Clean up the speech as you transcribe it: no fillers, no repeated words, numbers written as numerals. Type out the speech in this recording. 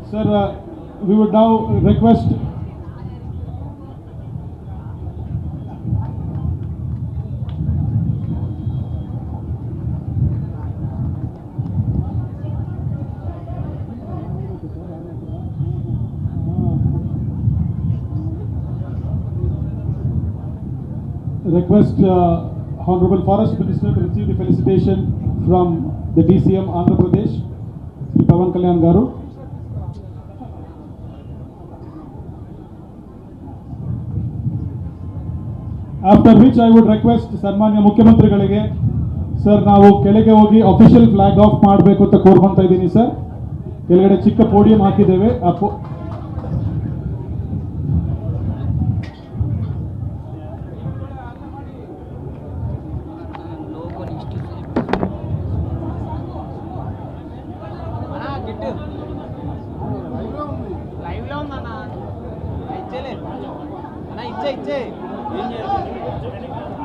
Sir, we would now request Honorable Forest Minister to receive the felicitation from the DCM Andhra Pradesh, Sri Pavan Kalyan Garu. After which I would request ಸನ್ಮಾನ್ಯ ಮುಖ್ಯಮಂತ್ರಿಗಳಿಗೆ sir ನಾವು ಕೆಳಗೆ ಹೋಗಿ official flag of ಮಾಡಬೇಕು ಅಂತ ಕೋರ್ಕೊಂತಾ ಇದ್ದೀನಿ sir. ಕೆಳಗಡೆ ಚಿಕ್ಕ ಪೋಡಿಯಂ ಹಾಕಿದ್ದೇವೆ. లైవ్ లో ఉందన్నా ఇచ్చే ఏం చేయాలి